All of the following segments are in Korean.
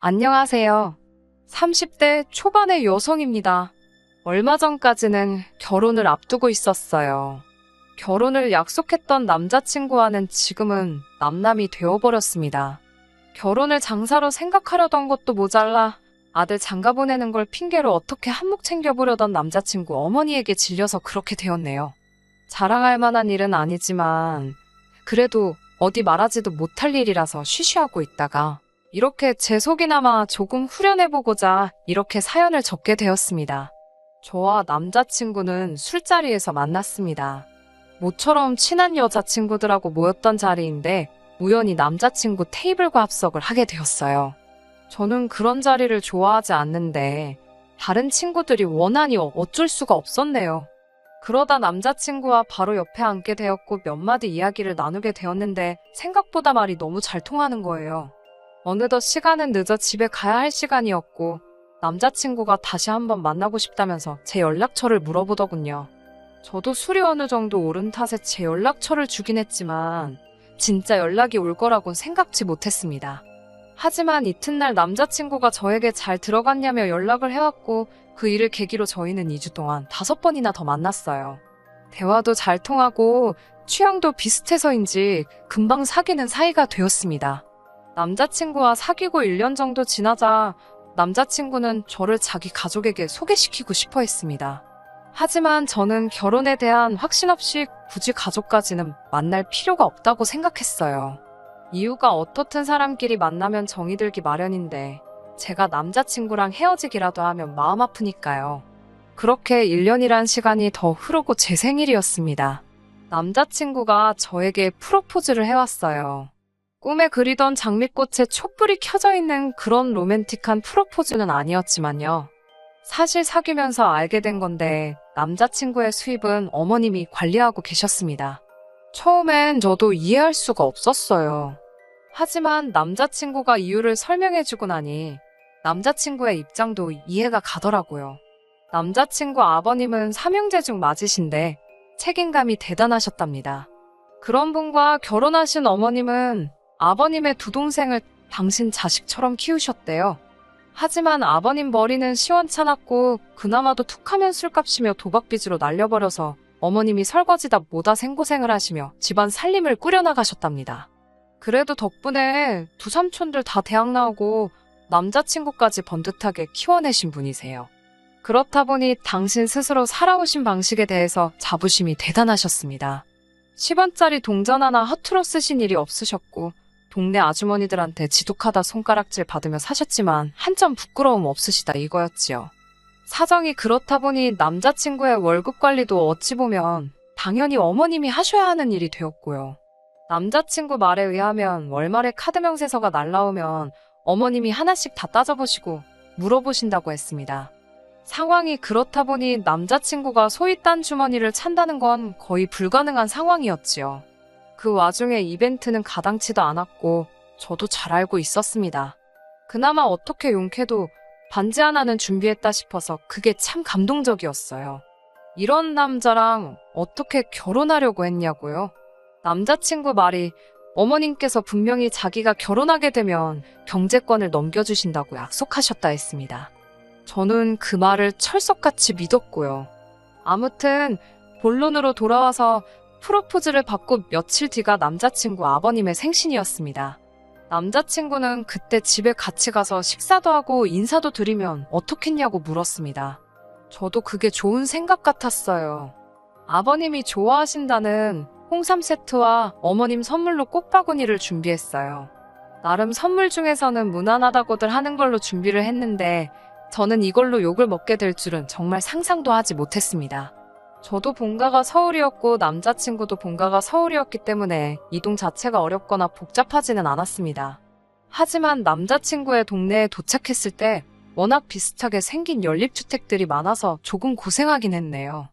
안녕하세요. 30대 초반의 여성입니다. 얼마 전까지는 결혼을 앞두고 있었어요. 결혼을 약속했던 남자친구와는 지금은 남남이 되어버렸습니다. 결혼을 장사로 생각하려던 것도 모자라 아들 장가 보내는 걸 핑계로 어떻게 한몫 챙겨보려던 남자친구 어머니에게 질려서 그렇게 되었네요. 자랑할 만한 일은 아니지만 그래도 어디 말하지도 못할 일이라서 쉬쉬하고 있다가 이렇게 제 속이나마 조금 후련해보고자 이렇게 사연을 적게 되었습니다. 저와 남자친구는 술자리에서 만났습니다. 모처럼 친한 여자친구들하고 모였던 자리인데 우연히 남자친구 테이블과 합석을 하게 되었어요. 저는 그런 자리를 좋아하지 않는데 다른 친구들이 원하니 어쩔 수가 없었네요. 그러다 남자친구와 바로 옆에 앉게 되었고 몇 마디 이야기를 나누게 되었는데 생각보다 말이 너무 잘 통하는 거예요. 어느덧 시간은 늦어 집에 가야 할 시간이었고 남자친구가 다시 한번 만나고 싶다면서 제 연락처를 물어보더군요. 저도 술이 어느 정도 오른 탓에 제 연락처를 주긴 했지만 진짜 연락이 올 거라곤 생각지 못했습니다. 하지만 이튿날 남자친구가 저에게 잘 들어갔냐며 연락을 해왔고 그 일을 계기로 저희는 2주 동안 5번이나 더 만났어요. 대화도 잘 통하고 취향도 비슷해서인지 금방 사귀는 사이가 되었습니다. 남자친구와 사귀고 1년 정도 지나자 남자친구는 저를 자기 가족에게 소개시키고 싶어 했습니다. 하지만 저는 결혼에 대한 확신 없이 굳이 가족까지는 만날 필요가 없다고 생각했어요. 이유가 어떻든 사람끼리 만나면 정이 들기 마련인데 제가 남자친구랑 헤어지기라도 하면 마음 아프니까요. 그렇게 1년이란 시간이 더 흐르고 제 생일이었습니다. 남자친구가 저에게 프로포즈를 해왔어요. 꿈에 그리던 장미꽃에 촛불이 켜져 있는 그런 로맨틱한 프로포즈는 아니었지만요. 사실 사귀면서 알게 된 건데 남자친구의 수입은 어머님이 관리하고 계셨습니다. 처음엔 저도 이해할 수가 없었어요. 하지만 남자친구가 이유를 설명해주고 나니 남자친구의 입장도 이해가 가더라고요. 남자친구 아버님은 삼형제 중 맞으신데 책임감이 대단하셨답니다. 그런 분과 결혼하신 어머님은 아버님의 두 동생을 당신 자식처럼 키우셨대요. 하지만 아버님 머리는 시원찮았고 그나마도 툭하면 술값이며 도박빚으로 날려버려서 어머님이 설거지다 뭐다 생고생을 하시며 집안 살림을 꾸려나가셨답니다. 그래도 덕분에 두 삼촌들 다 대학 나오고 남자친구까지 번듯하게 키워내신 분이세요. 그렇다 보니 당신 스스로 살아오신 방식에 대해서 자부심이 대단하셨습니다. 10원짜리 동전 하나 허투루 쓰신 일이 없으셨고 동네 아주머니들한테 지독하다 손가락질 받으며 사셨지만 한 점 부끄러움 없으시다 이거였지요. 사정이 그렇다 보니 남자친구의 월급 관리도 어찌 보면 당연히 어머님이 하셔야 하는 일이 되었고요. 남자친구 말에 의하면 월말에 카드 명세서가 날라오면 어머님이 하나씩 다 따져보시고 물어보신다고 했습니다. 상황이 그렇다 보니 남자친구가 소위 딴 주머니를 찬다는 건 거의 불가능한 상황이었지요. 그 와중에 이벤트는 가당치도 않았고 저도 잘 알고 있었습니다. 그나마 어떻게 용케도 반지 하나는 준비했다 싶어서 그게 참 감동적이었어요. 이런 남자랑 어떻게 결혼하려고 했냐고요? 남자친구 말이 어머님께서 분명히 자기가 결혼하게 되면 경제권을 넘겨주신다고 약속하셨다 했습니다. 저는 그 말을 철석같이 믿었고요. 아무튼 본론으로 돌아와서 프로포즈를 받고 며칠 뒤가 남자친구 아버님의 생신이었습니다. 남자친구는 그때 집에 같이 가서 식사도 하고 인사도 드리면 어떻겠냐고 물었습니다. 저도 그게 좋은 생각 같았어요. 아버님이 좋아하신다는 홍삼 세트와 어머님 선물로 꽃바구니를 준비했어요. 나름 선물 중에서는 무난하다고들 하는 걸로 준비를 했는데 저는 이걸로 욕을 먹게 될 줄은 정말 상상도 하지 못했습니다. 저도 본가가 서울이었고 남자친구도 본가가 서울이었기 때문에 이동 자체가 어렵거나 복잡하지는 않았습니다. 하지만 남자친구의 동네에 도착했을 때 워낙 비슷하게 생긴 연립주택들이 많아서 조금 고생하긴 했네요.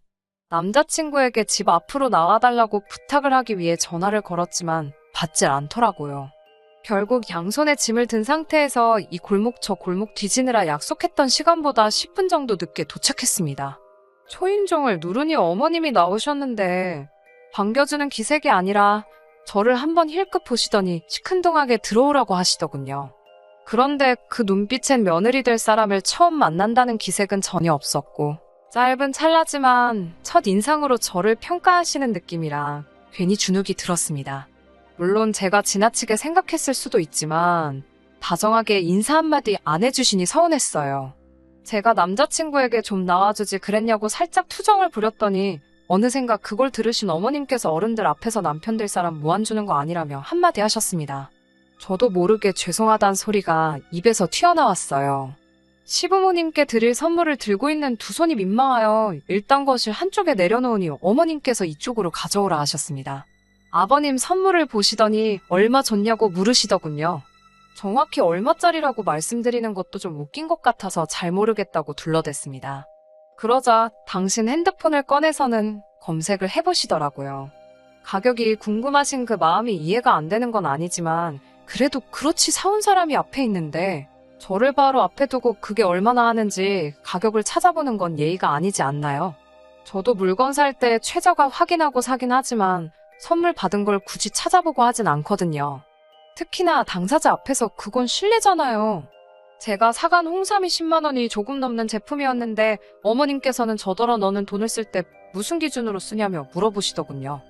남자친구에게 집 앞으로 나와달라고 부탁을 하기 위해 전화를 걸었지만 받질 않더라고요. 결국 양손에 짐을 든 상태에서 이 골목 저 골목 뒤지느라 약속했던 시간보다 10분 정도 늦게 도착했습니다. 초인종을 누르니 어머님이 나오셨는데 반겨주는 기색이 아니라 저를 한번 힐끗 보시더니 시큰둥하게 들어오라고 하시더군요. 그런데 그 눈빛엔 며느리 될 사람을 처음 만난다는 기색은 전혀 없었고, 짧은 찰나지만 첫 인상으로 저를 평가하시는 느낌이라 괜히 주눅이 들었습니다. 물론 제가 지나치게 생각했을 수도 있지만 다정하게 인사 한마디 안 해주시니 서운했어요. 제가 남자친구에게 좀 나와주지 그랬냐고 살짝 투정을 부렸더니 어느샌가 그걸 들으신 어머님께서 어른들 앞에서 남편 될 사람 무안 주는 거 아니라며 한마디 하셨습니다. 저도 모르게 죄송하단 소리가 입에서 튀어나왔어요. 시부모님께 드릴 선물을 들고 있는 두 손이 민망하여 일단 것을 한쪽에 내려놓으니 어머님께서 이쪽으로 가져오라 하셨습니다. 아버님 선물을 보시더니 얼마 줬냐고 물으시더군요. 정확히 얼마짜리라고 말씀드리는 것도 좀 웃긴 것 같아서 잘 모르겠다고 둘러댔습니다. 그러자 당신 핸드폰을 꺼내서는 검색을 해보시더라고요. 가격이 궁금하신 그 마음이 이해가 안 되는 건 아니지만 그래도 그렇지 사온 사람이 앞에 있는데 저를 바로 앞에 두고 그게 얼마나 하는지 가격을 찾아보는 건 예의가 아니지 않나요? 저도 물건 살 때 최저가 확인하고 사긴 하지만 선물 받은 걸 굳이 찾아보고 하진 않거든요. 특히나 당사자 앞에서 그건 실례잖아요. 제가 사간 홍삼이 10만 원이 조금 넘는 제품이었는데 어머님께서는 저더러 너는 돈을 쓸 때 무슨 기준으로 쓰냐며 물어보시더군요.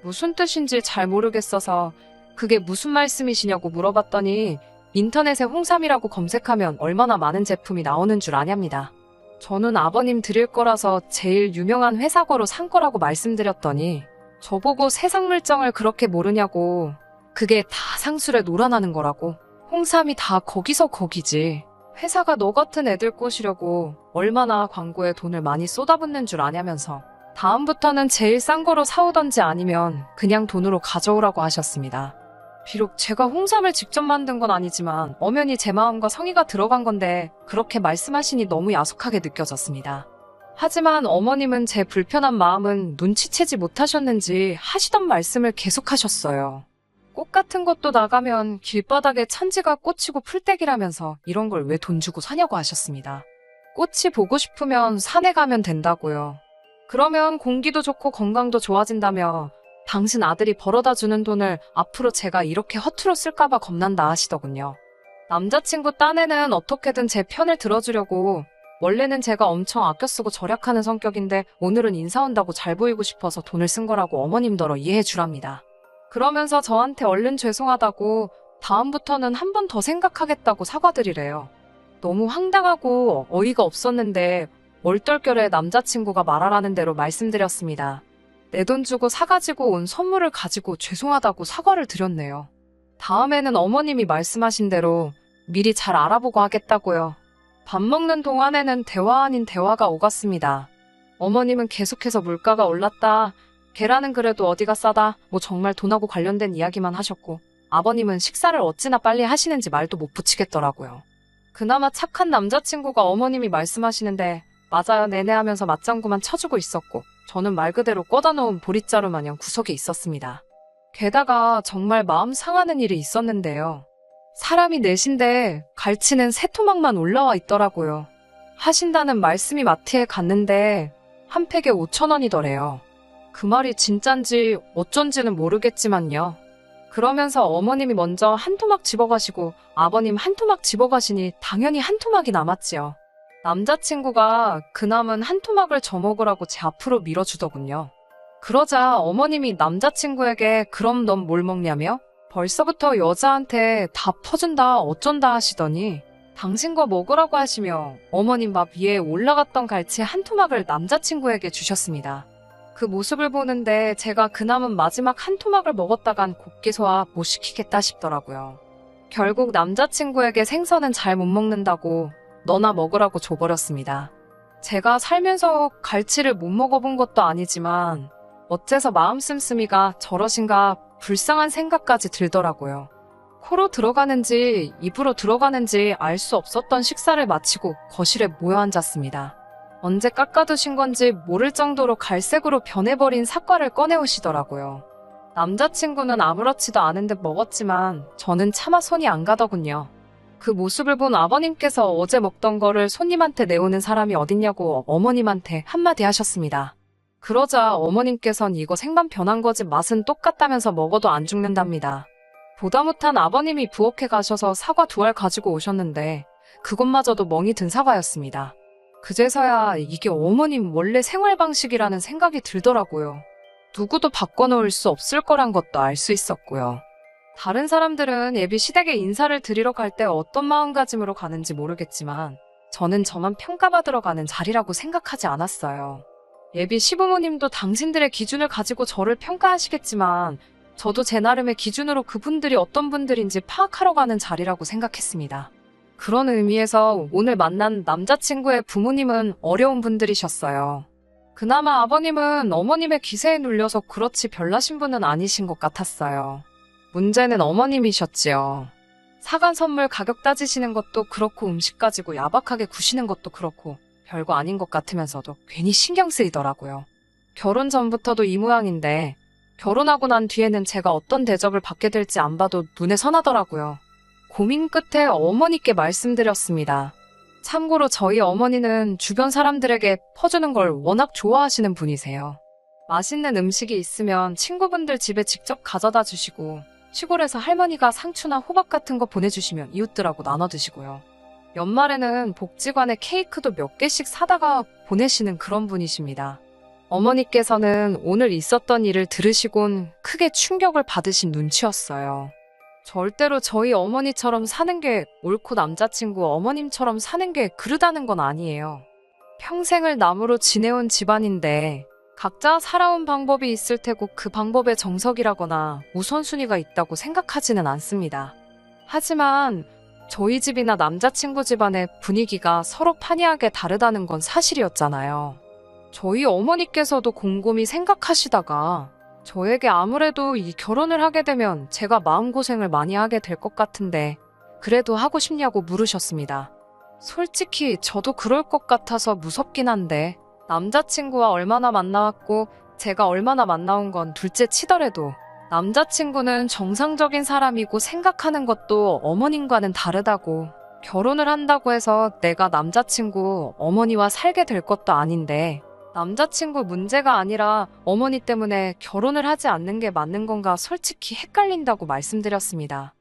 무슨 뜻인지 잘 모르겠어서 그게 무슨 말씀이시냐고 물어봤더니 인터넷에 홍삼이라고 검색하면 얼마나 많은 제품이 나오는 줄 아냐입니다. 저는 아버님 드릴 거라서 제일 유명한 회사 거로 산 거라고 말씀드렸더니 저보고 세상 물정을 그렇게 모르냐고 그게 다 상술에 놀아나는 거라고 홍삼이 다 거기서 거기지 회사가 너 같은 애들 꼬시려고 얼마나 광고에 돈을 많이 쏟아붓는 줄 아냐면서 다음부터는 제일 싼 거로 사오던지 아니면 그냥 돈으로 가져오라고 하셨습니다. 비록 제가 홍삼을 직접 만든 건 아니지만 엄연히 제 마음과 성의가 들어간 건데 그렇게 말씀하시니 너무 야속하게 느껴졌습니다. 하지만 어머님은 제 불편한 마음은 눈치채지 못하셨는지 하시던 말씀을 계속하셨어요. 꽃 같은 것도 나가면 길바닥에 천지가 꽂히고 풀떼기라면서 이런 걸 왜 돈 주고 사냐고 하셨습니다. 꽃이 보고 싶으면 산에 가면 된다고요. 그러면 공기도 좋고 건강도 좋아진다며 당신 아들이 벌어다 주는 돈을 앞으로 제가 이렇게 허투루 쓸까봐 겁난다 하시더군요. 남자친구 딴에는 어떻게든 제 편을 들어주려고 원래는 제가 엄청 아껴 쓰고 절약하는 성격인데 오늘은 인사 온다고 잘 보이고 싶어서 돈을 쓴 거라고 어머님더러 이해해 주랍니다. 그러면서 저한테 얼른 죄송하다고 다음부터는 한 번 더 생각하겠다고 사과드리래요. 너무 황당하고 어이가 없었는데 얼떨결에 남자친구가 말하라는 대로 말씀드렸습니다. 내 돈 주고 사가지고 온 선물을 가지고 죄송하다고 사과를 드렸네요. 다음에는 어머님이 말씀하신 대로 미리 잘 알아보고 하겠다고요. 밥 먹는 동안에는 대화 아닌 대화가 오갔습니다. 어머님은 계속해서 물가가 올랐다. 계란은 그래도 어디가 싸다. 뭐 정말 돈하고 관련된 이야기만 하셨고 아버님은 식사를 어찌나 빨리 하시는지 말도 못 붙이겠더라고요. 그나마 착한 남자친구가 어머님이 말씀하시는데 맞아요 네네 하면서 맞장구만 쳐주고 있었고 저는 말 그대로 꺼다 놓은 보릿자루 마냥 구석에 있었습니다. 게다가 정말 마음 상하는 일이 있었는데요. 사람이 넷인데 갈치는 세 토막만 올라와 있더라고요. 하신다는 말씀이 마트에 갔는데 한 팩에 5,000원이더래요. 그 말이 진짠지 어쩐지는 모르겠지만요. 그러면서 어머님이 먼저 한 토막 집어가시고 아버님 한 토막 집어가시니 당연히 한 토막이 남았지요. 남자친구가 그 남은 한 토막을 저 먹으라고 제 앞으로 밀어주더군요. 그러자 어머님이 남자친구에게 그럼 넌 뭘 먹냐며? 벌써부터 여자한테 다 퍼준다 어쩐다 하시더니 당신 거 먹으라고 하시며 어머님 밥 위에 올라갔던 갈치 한 토막을 남자친구에게 주셨습니다. 그 모습을 보는데 제가 그 남은 마지막 한 토막을 먹었다간 곱게 소화 못 시키겠다 싶더라고요. 결국 남자친구에게 생선은 잘 못 먹는다고 너나 먹으라고 줘버렸습니다. 제가 살면서 갈치를 못 먹어본 것도 아니지만 어째서 마음 씀씀이가 저러신가 불쌍한 생각까지 들더라고요. 코로 들어가는지 입으로 들어가는지 알 수 없었던 식사를 마치고 거실에 모여 앉았습니다. 언제 깎아두신 건지 모를 정도로 갈색으로 변해버린 사과를 꺼내오시더라고요. 남자친구는 아무렇지도 않은 듯 먹었지만 저는 차마 손이 안 가더군요. 그 모습을 본 아버님께서 어제 먹던 거를 손님한테 내오는 사람이 어딨냐고 어머님한테 한마디 하셨습니다. 그러자 어머님께선 이거 생반 변한 거지 맛은 똑같다면서 먹어도 안 죽는답니다. 보다 못한 아버님이 부엌에 가셔서 사과 2알 가지고 오셨는데 그것마저도 멍이 든 사과였습니다. 그제서야 이게 어머님 원래 생활 방식이라는 생각이 들더라고요. 누구도 바꿔놓을 수 없을 거란 것도 알 수 있었고요. 다른 사람들은 예비 시댁에 인사를 드리러 갈 때 어떤 마음가짐으로 가는지 모르겠지만 저는 저만 평가받으러 가는 자리라고 생각하지 않았어요. 예비 시부모님도 당신들의 기준을 가지고 저를 평가하시겠지만 저도 제 나름의 기준으로 그분들이 어떤 분들인지 파악하러 가는 자리라고 생각했습니다. 그런 의미에서 오늘 만난 남자친구의 부모님은 어려운 분들이셨어요. 그나마 아버님은 어머님의 기세에 눌려서 그렇지 별나신 분은 아니신 것 같았어요. 문제는 어머님이셨지요. 사간 선물 가격 따지시는 것도 그렇고 음식 가지고 야박하게 구시는 것도 그렇고 별거 아닌 것 같으면서도 괜히 신경 쓰이더라고요. 결혼 전부터도 이 모양인데 결혼하고 난 뒤에는 제가 어떤 대접을 받게 될지 안 봐도 눈에 선하더라고요. 고민 끝에 어머니께 말씀드렸습니다. 참고로 저희 어머니는 주변 사람들에게 퍼주는 걸 워낙 좋아하시는 분이세요. 맛있는 음식이 있으면 친구분들 집에 직접 가져다 주시고 시골에서 할머니가 상추나 호박 같은 거 보내주시면 이웃들하고 나눠 드시고요. 연말에는 복지관에 케이크도 몇 개씩 사다가 보내시는 그런 분이십니다. 어머니께서는 오늘 있었던 일을 들으시곤 크게 충격을 받으신 눈치였어요. 절대로 저희 어머니처럼 사는 게 옳고 남자친구 어머님처럼 사는 게 그르다는 건 아니에요. 평생을 남으로 지내온 집안인데 각자 살아온 방법이 있을 테고 그 방법에 정석이라거나 우선순위가 있다고 생각하지는 않습니다. 하지만 저희 집이나 남자친구 집안의 분위기가 서로 판이하게 다르다는 건 사실이었잖아요. 저희 어머니께서도 곰곰이 생각하시다가 저에게 아무래도 이 결혼을 하게 되면 제가 마음고생을 많이 하게 될 것 같은데 그래도 하고 싶냐고 물으셨습니다. 솔직히 저도 그럴 것 같아서 무섭긴 한데 남자친구와 얼마나 만나왔고 제가 얼마나 만나온 건 둘째 치더라도 남자친구는 정상적인 사람이고 생각하는 것도 어머님과는 다르다고 결혼을 한다고 해서 내가 남자친구 어머니와 살게 될 것도 아닌데 남자친구 문제가 아니라 어머니 때문에 결혼을 하지 않는 게 맞는 건가 솔직히 헷갈린다고 말씀드렸습니다.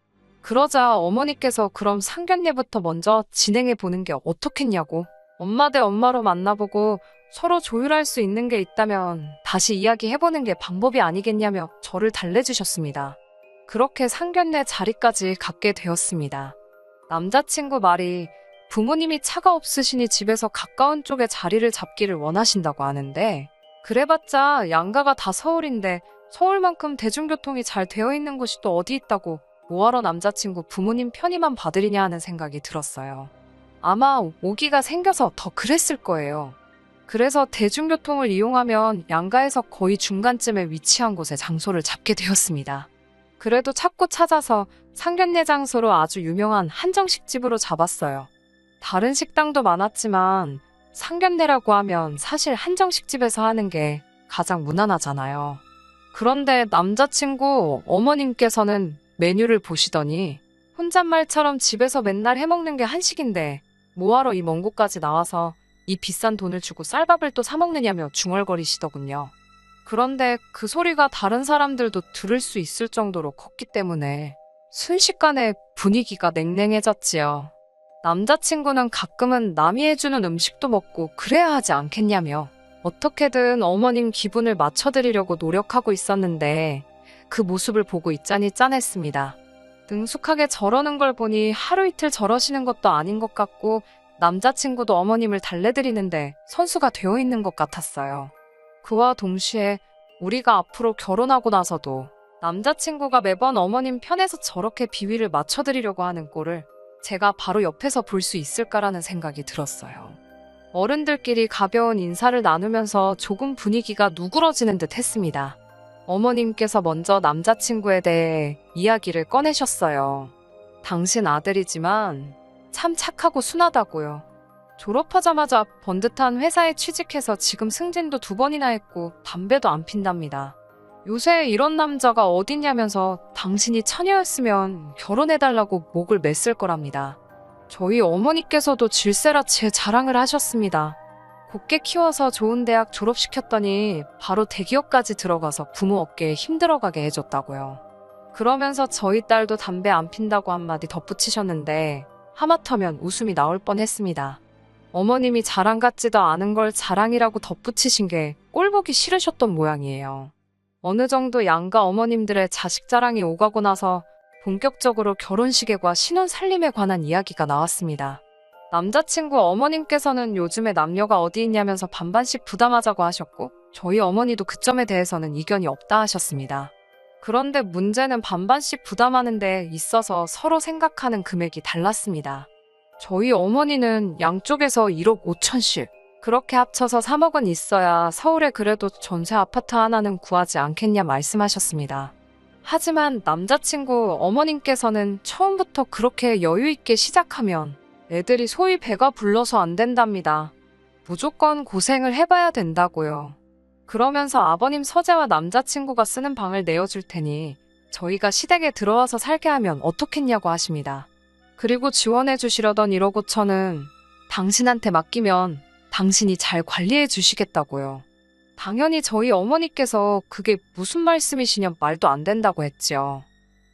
그러자 어머니께서 그럼 상견례부터 먼저 진행해 보는 게 어떻겠냐고 엄마 대 엄마로 만나보고 서로 조율할 수 있는 게 있다면 다시 이야기해보는 게 방법이 아니겠냐며 저를 달래주셨습니다. 그렇게 상견례 자리까지 갖게 되었습니다. 남자친구 말이 부모님이 차가 없으시니 집에서 가까운 쪽에 자리를 잡기를 원하신다고 하는데 그래봤자 양가가 다 서울인데 서울만큼 대중교통이 잘 되어 있는 곳이 또 어디 있다고 뭐하러 남자친구 부모님 편의만 받으리냐 하는 생각이 들었어요. 아마 오기가 생겨서 더 그랬을 거예요. 그래서 대중교통을 이용하면 양가에서 거의 중간쯤에 위치한 곳에 장소를 잡게 되었습니다. 그래도 찾고 찾아서 상견례 장소로 아주 유명한 한정식집으로 잡았어요. 다른 식당도 많았지만 상견례라고 하면 사실 한정식집에서 하는 게 가장 무난하잖아요. 그런데 남자친구 어머님께서는 메뉴를 보시더니 혼잣말처럼 집에서 맨날 해먹는 게 한식인데 뭐하러 이 먼 곳까지 나와서 이 비싼 돈을 주고 쌀밥을 또 사 먹느냐며 중얼거리시더군요. 그런데 그 소리가 다른 사람들도 들을 수 있을 정도로 컸기 때문에 순식간에 분위기가 냉랭해졌지요. 남자친구는 가끔은 남이 해주는 음식도 먹고 그래야 하지 않겠냐며 어떻게든 어머님 기분을 맞춰드리려고 노력하고 있었는데 그 모습을 보고 있자니 짠했습니다. 능숙하게 저러는 걸 보니 하루 이틀 저러시는 것도 아닌 것 같고 남자친구도 어머님을 달래드리는데 선수가 되어 있는 것 같았어요. 그와 동시에 우리가 앞으로 결혼하고 나서도 남자친구가 매번 어머님 편에서 저렇게 비위를 맞춰드리려고 하는 꼴을 제가 바로 옆에서 볼 수 있을까라는 생각이 들었어요. 어른들끼리 가벼운 인사를 나누면서 조금 분위기가 누그러지는 듯 했습니다. 어머님께서 먼저 남자친구에 대해 이야기를 꺼내셨어요. 당신 아들이지만 참 착하고 순하다고요. 졸업하자마자 번듯한 회사에 취직해서 지금 승진도 2번이나 했고 담배도 안 핀답니다. 요새 이런 남자가 어딨냐면서 당신이 처녀였으면 결혼해달라고 목을 맸을 거랍니다. 저희 어머니께서도 질세라 제 자랑을 하셨습니다. 곱게 키워서 좋은 대학 졸업시켰더니 바로 대기업까지 들어가서 부모 어깨에 힘들어가게 해줬다고요. 그러면서 저희 딸도 담배 안 핀다고 한마디 덧붙이셨는데 하마터면 웃음이 나올 뻔했습니다. 어머님이 자랑 같지도 않은 걸 자랑이라고 덧붙이신 게 꼴보기 싫으셨던 모양이에요. 어느 정도 양가 어머님들의 자식 자랑이 오가고 나서 본격적으로 결혼식과 신혼 살림에 관한 이야기가 나왔습니다. 남자친구 어머님께서는 요즘에 남녀가 어디 있냐면서 반반씩 부담하자고 하셨고 저희 어머니도 그 점에 대해서는 이견이 없다 하셨습니다. 그런데 문제는 반반씩 부담하는 데 있어서 서로 생각하는 금액이 달랐습니다. 저희 어머니는 양쪽에서 1억 5천씩 그렇게 합쳐서 3억은 있어야 서울에 그래도 전세 아파트 하나는 구하지 않겠냐 말씀하셨습니다. 하지만 남자친구 어머님께서는 처음부터 그렇게 여유 있게 시작하면 애들이 소위 배가 불러서 안 된답니다. 무조건 고생을 해봐야 된다고요. 그러면서 아버님 서재와 남자친구가 쓰는 방을 내어줄 테니 저희가 시댁에 들어와서 살게 하면 어떻겠냐고 하십니다. 그리고 지원해 주시려던 1억 5천은 당신한테 맡기면 당신이 잘 관리해 주시겠다고요. 당연히 저희 어머니께서 그게 무슨 말씀이시냐 말도 안 된다고 했죠.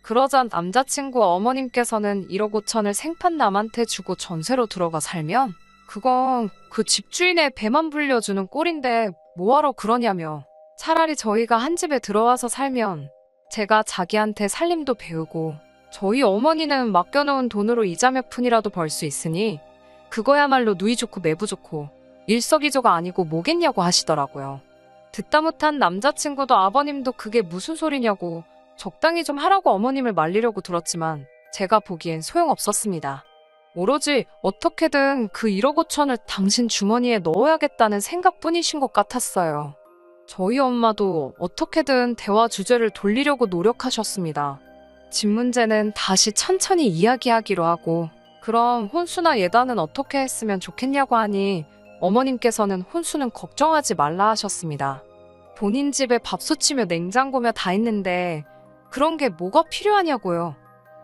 그러자 남자친구 어머님께서는 1억 5천을 생판 남한테 주고 전세로 들어가 살면 그건 그 집주인의 배만 불려주는 꼴인데 뭐하러 그러냐며 차라리 저희가 한 집에 들어와서 살면 제가 자기한테 살림도 배우고 저희 어머니는 맡겨놓은 돈으로 이자 몇 푼이라도 벌 수 있으니 그거야말로 누이 좋고 매부 좋고 일석이조가 아니고 뭐겠냐고 하시더라고요. 듣다 못한 남자친구도 아버님도 그게 무슨 소리냐고 적당히 좀 하라고 어머님을 말리려고 들었지만 제가 보기엔 소용없었습니다. 오로지 어떻게든 그 1억 5천을 당신 주머니에 넣어야겠다는 생각뿐이신 것 같았어요. 저희 엄마도 어떻게든 대화 주제를 돌리려고 노력하셨습니다. 집 문제는 다시 천천히 이야기하기로 하고 그럼 혼수나 예단은 어떻게 했으면 좋겠냐고 하니 어머님께서는 혼수는 걱정하지 말라 하셨습니다. 본인 집에 밥솥이며 냉장고며 다 있는데 그런 게 뭐가 필요하냐고요.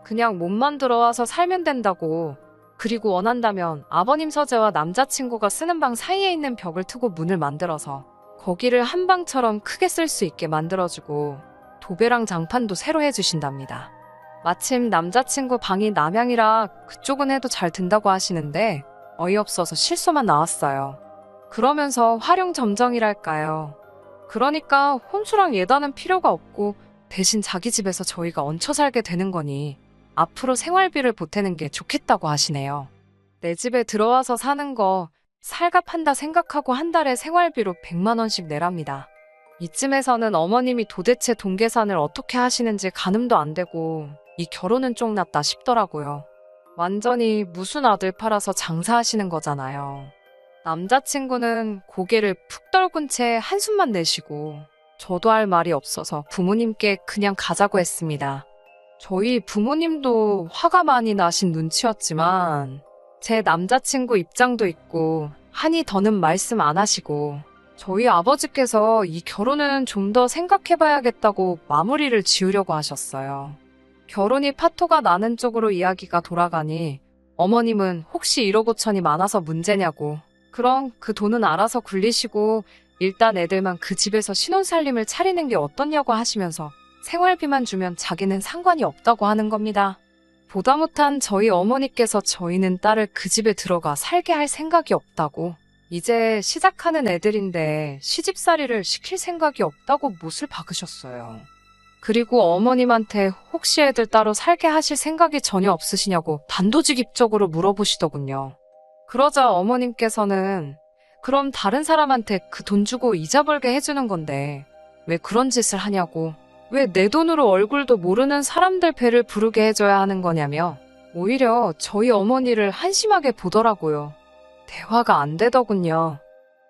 그냥 몸만 들어와서 살면 된다고. 그리고 원한다면 아버님 서재와 남자친구가 쓰는 방 사이에 있는 벽을 트고 문을 만들어서 거기를 한방처럼 크게 쓸 수 있게 만들어주고 도배랑 장판도 새로 해주신답니다. 마침 남자친구 방이 남향이라 그쪽은 해도 잘 든다고 하시는데 어이없어서 실소만 나왔어요. 그러면서 활용점정이랄까요. 그러니까 혼수랑 예단은 필요가 없고 대신 자기 집에서 저희가 얹혀 살게 되는 거니 앞으로 생활비를 보태는 게 좋겠다고 하시네요. 내 집에 들어와서 사는 거 살갑한다 생각하고 한 달에 생활비로 100만 원씩 내랍니다. 이쯤에서는 어머님이 도대체 돈 계산을 어떻게 하시는지 가늠도 안 되고 이 결혼은 쫑났다 싶더라고요. 완전히 무슨 아들 팔아서 장사하시는 거잖아요. 남자친구는 고개를 푹 떨군 채 한숨만 내쉬고 저도 할 말이 없어서 부모님께 그냥 가자고 했습니다. 저희 부모님도 화가 많이 나신 눈치였지만 제 남자친구 입장도 있고 하니 더는 말씀 안 하시고 저희 아버지께서 이 결혼은 좀 더 생각해봐야겠다고 마무리를 지으려고 하셨어요. 결혼이 파토가 나는 쪽으로 이야기가 돌아가니 어머님은 혹시 1억 5천이 많아서 문제냐고 그럼 그 돈은 알아서 굴리시고 일단 애들만 그 집에서 신혼살림을 차리는 게 어떻냐고 하시면서 생활비만 주면 자기는 상관이 없다고 하는 겁니다. 보다 못한 저희 어머니께서 저희는 딸을 그 집에 들어가 살게 할 생각이 없다고 이제 시작하는 애들인데 시집살이를 시킬 생각이 없다고 못을 박으셨어요. 그리고 어머님한테 혹시 애들 따로 살게 하실 생각이 전혀 없으시냐고 단도직입적으로 물어보시더군요. 그러자 어머님께서는 그럼 다른 사람한테 그 돈 주고 이자 벌게 해주는 건데 왜 그런 짓을 하냐고 왜 내 돈으로 얼굴도 모르는 사람들 배를 부르게 해줘야 하는 거냐며 오히려 저희 어머니를 한심하게 보더라고요. 대화가 안 되더군요.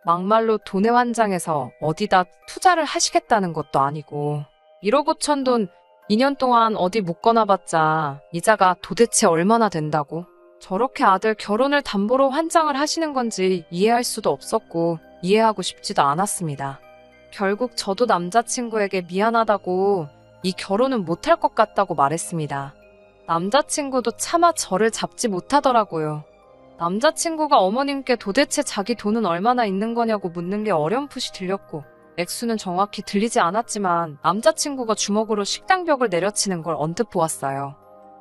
막말로 돈에 환장해서 어디다 투자를 하시겠다는 것도 아니고 1억 5천 돈 2년 동안 어디 묶어놔봤자 이자가 도대체 얼마나 된다고 저렇게 아들 결혼을 담보로 환장을 하시는 건지 이해할 수도 없었고 이해하고 싶지도 않았습니다. 결국 저도 남자친구에게 미안하다고 이 결혼은 못할 것 같다고 말했습니다. 남자친구도 차마 저를 잡지 못하더라고요. 남자친구가 어머님께 도대체 자기 돈은 얼마나 있는 거냐고 묻는 게 어렴풋이 들렸고 액수는 정확히 들리지 않았지만 남자친구가 주먹으로 식당 벽을 내려치는 걸 언뜻 보았어요.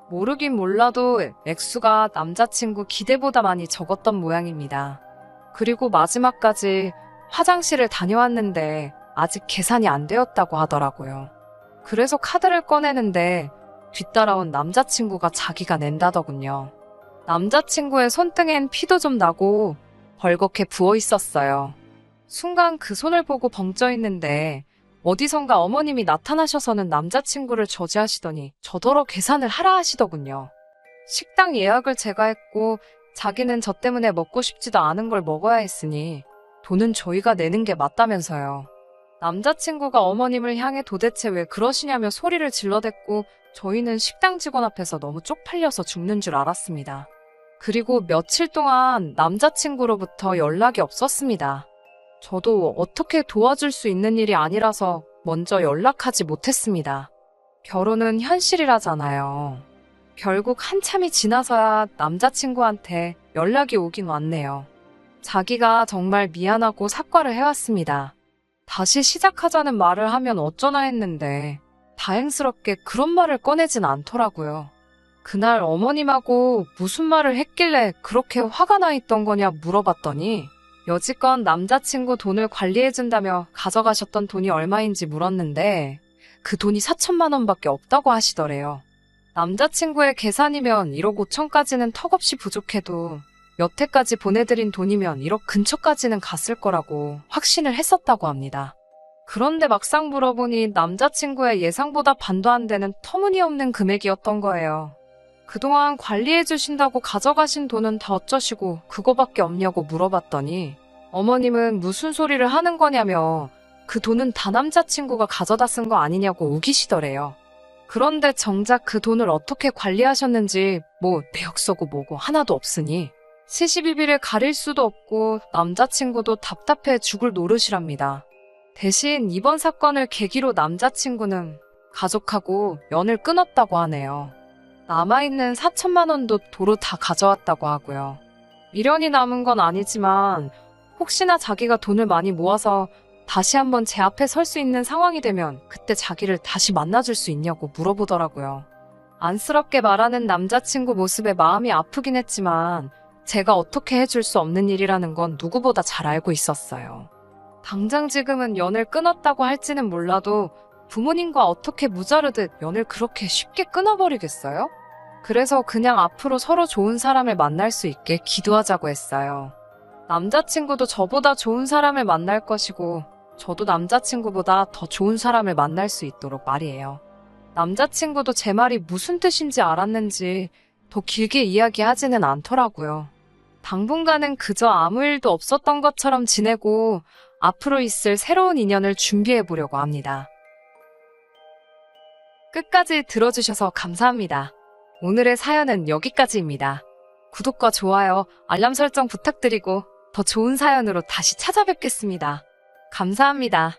모르긴 몰라도 액수가 남자친구 기대보다 많이 적었던 모양입니다. 그리고 마지막까지 화장실을 다녀왔는데 아직 계산이 안 되었다고 하더라고요. 그래서 카드를 꺼내는데 뒤따라온 남자친구가 자기가 낸다더군요. 남자친구의 손등엔 피도 좀 나고 벌겋게 부어 있었어요. 순간 그 손을 보고 벙쪄 있는데 어디선가 어머님이 나타나셔서는 남자친구를 저지하시더니 저더러 계산을 하라 하시더군요. 식당 예약을 제가 했고 자기는 저 때문에 먹고 싶지도 않은 걸 먹어야 했으니 돈은 저희가 내는 게 맞다면서요. 남자친구가 어머님을 향해 도대체 왜 그러시냐며 소리를 질러댔고 저희는 식당 직원 앞에서 너무 쪽팔려서 죽는 줄 알았습니다. 그리고 며칠 동안 남자친구로부터 연락이 없었습니다. 저도 어떻게 도와줄 수 있는 일이 아니라서 먼저 연락하지 못했습니다. 결혼은 현실이라잖아요. 결국 한참이 지나서야 남자친구한테 연락이 오긴 왔네요. 자기가 정말 미안하고 사과를 해왔습니다. 다시 시작하자는 말을 하면 어쩌나 했는데 다행스럽게 그런 말을 꺼내진 않더라고요. 그날 어머님하고 무슨 말을 했길래 그렇게 화가 나 있던 거냐 물어봤더니 여지껏 남자친구 돈을 관리해준다며 가져가셨던 돈이 얼마인지 물었는데 그 돈이 4천만 원밖에 없다고 하시더래요. 남자친구의 계산이면 1억 5천까지는 턱없이 부족해도 여태까지 보내드린 돈이면 1억 근처까지는 갔을 거라고 확신을 했었다고 합니다. 그런데 막상 물어보니 남자친구의 예상보다 반도 안 되는 터무니없는 금액이었던 거예요. 그동안 관리해주신다고 가져가신 돈은 다 어쩌시고 그거밖에 없냐고 물어봤더니 어머님은 무슨 소리를 하는 거냐며 그 돈은 다 남자친구가 가져다 쓴 거 아니냐고 우기시더래요. 그런데 정작 그 돈을 어떻게 관리하셨는지 뭐 내역서고 뭐고 하나도 없으니 시시비비를 가릴 수도 없고 남자친구도 답답해 죽을 노릇이랍니다. 대신 이번 사건을 계기로 남자친구는 가족하고 연을 끊었다고 하네요. 남아있는 4천만 원도 도로 다 가져왔다고 하고요. 미련이 남은 건 아니지만 혹시나 자기가 돈을 많이 모아서 다시 한번 제 앞에 설 수 있는 상황이 되면 그때 자기를 다시 만나줄 수 있냐고 물어보더라고요. 안쓰럽게 말하는 남자친구 모습에 마음이 아프긴 했지만 제가 어떻게 해줄 수 없는 일이라는 건 누구보다 잘 알고 있었어요. 당장 지금은 연을 끊었다고 할지는 몰라도 부모님과 어떻게 무자르듯 연을 그렇게 쉽게 끊어버리겠어요? 그래서 그냥 앞으로 서로 좋은 사람을 만날 수 있게 기도하자고 했어요. 남자친구도 저보다 좋은 사람을 만날 것이고 저도 남자친구보다 더 좋은 사람을 만날 수 있도록 말이에요. 남자친구도 제 말이 무슨 뜻인지 알았는지 더 길게 이야기하지는 않더라고요. 당분간은 그저 아무 일도 없었던 것처럼 지내고 앞으로 있을 새로운 인연을 준비해 보려고 합니다. 끝까지 들어주셔서 감사합니다. 오늘의 사연은 여기까지입니다. 구독과 좋아요, 알람 설정 부탁드리고 더 좋은 사연으로 다시 찾아뵙겠습니다. 감사합니다.